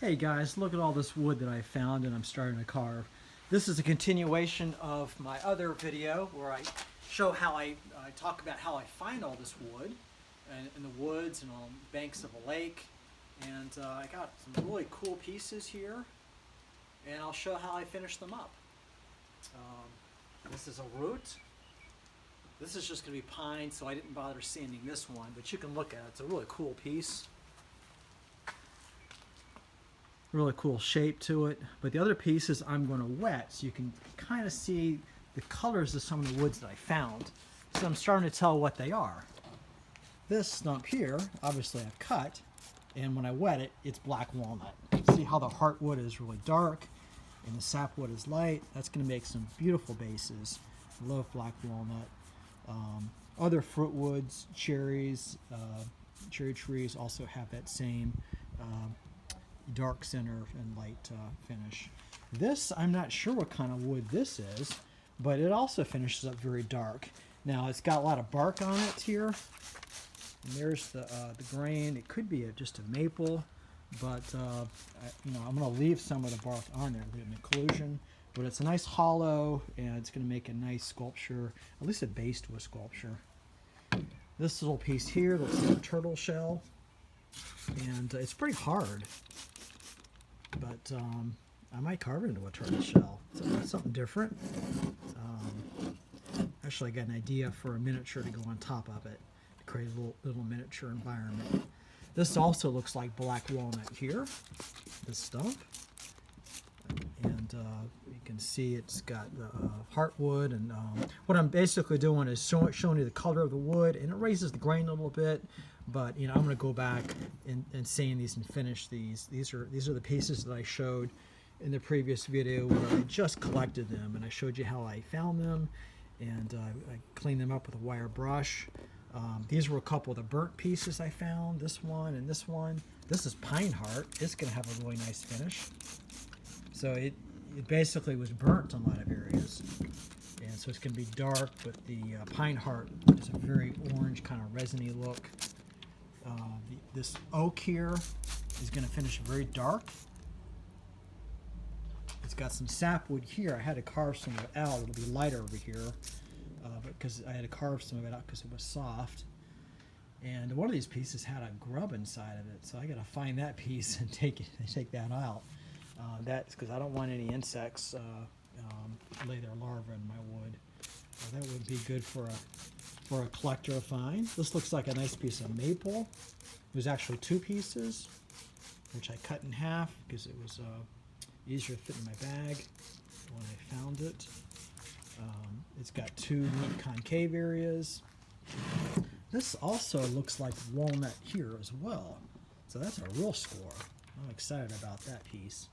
Hey guys, look at all this wood that I found and I'm starting to carve. This is a continuation of my other video where I show how I talk about how I find all this wood in the woods and on banks of a lake. And I got some really cool pieces here and I'll show how I finish them up. This is a root. This is just going to be pine, so I didn't bother sanding this one, but you can look at it. It's a really cool piece. Really cool shape to it, but the other pieces I'm going to wet so you can kind of see the colors of some of the woods that I found. So I'm starting to tell what they are. This stump here, obviously I've cut, and when I wet it, it's black walnut. See how the heartwood is really dark and the sapwood is light? That's going to make some beautiful bases. I love black walnut. Other fruit woods, cherries, cherry trees also have that same dark center and light finish. This, I'm not sure what kind of wood this is, but it also finishes up very dark. Now it's got a lot of bark on it here. And there's the grain. It could be just a maple, but I'm going to leave some of the bark on there, leave an occlusion. But it's a nice hollow, and it's going to make a nice sculpture, at least a base to a sculpture. This little piece here looks like a turtle shell, and it's pretty hard. But I might carve it into a turtle shell. So that's something different. Actually, I got an idea for a miniature to go on top of it to create a little miniature environment. This also looks like black walnut here, this stump. And you can see it's got the heartwood. And what I'm basically doing is showing you the color of the wood, and it raises the grain a little bit. But I'm going to go back and sand these and finish these. These are the pieces that I showed in the previous video where I just collected them, and I showed you how I found them, and I cleaned them up with a wire brush. These were a couple of the burnt pieces I found. This one and this one. This is pine heart. It's going to have a really nice finish. So it basically was burnt in a lot of areas, and so it's going to be dark. But the pine heart is a very orange kind of resiny look. This oak here is going to finish very dark. It's got some sapwood here. I had to carve some of it out. It'll be lighter over here, because I had to carve some of it out because it was soft. And one of these pieces had a grub inside of it, so I got to find that piece and take that out. That's because I don't want any insects lay their larvae in my wood. That would be good for a collector to find. This looks like a nice piece of maple. It was actually two pieces, which I cut in half because it was easier to fit in my bag when I found it. It's got two neat concave areas. This also looks like walnut here as well, so that's a real score. I'm excited about that piece.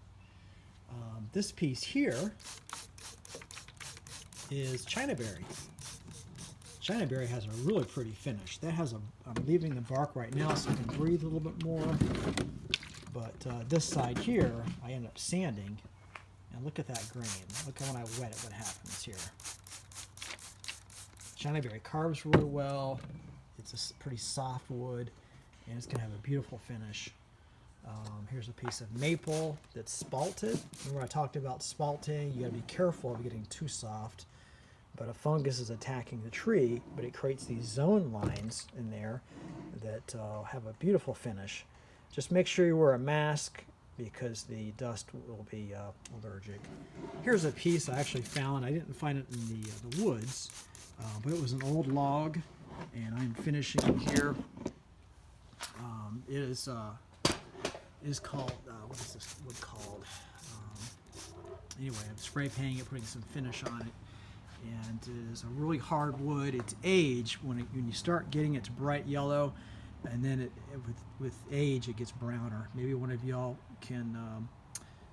This piece here is Chinaberry. Chinaberry has a really pretty finish. That has I'm leaving the bark right now so it can breathe a little bit more. But this side here, I end up sanding. And look at that grain. Look at when I wet it, what happens here. Chinaberry carves really well. It's a pretty soft wood, and it's going to have a beautiful finish. Here's a piece of maple that's spalted. Remember I talked about spalting? You got to be careful of getting too soft. But a fungus is attacking the tree, but it creates these zone lines in there that have a beautiful finish. Just make sure you wear a mask because the dust will be allergic. Here's a piece I actually found. I didn't find it in the woods, but it was an old log, and I'm finishing it here. It is called, what is this wood called? Anyway, I'm spray painting it, putting some finish on it. And it is a really hard wood. It's aged. When you start getting it to bright yellow, and then with age it gets browner. Maybe one of y'all can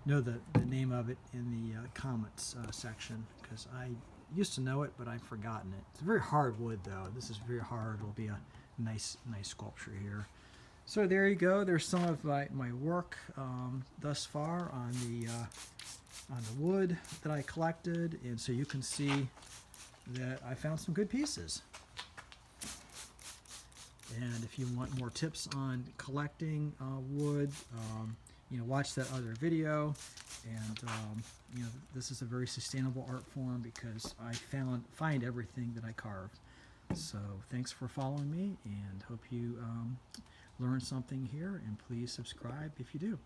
know the name of it in the comments section, because I used to know it, but I've forgotten it. It's a very hard wood, though. This is very hard. It'll be a nice sculpture here. So there you go. There's some of my work thus far on the wood that I collected, and so you can see that I found some good pieces. And if you want more tips on collecting wood, watch that other video. And this is a very sustainable art form because I find everything that I carve. So thanks for following me, and hope you learn something here, and please subscribe if you do.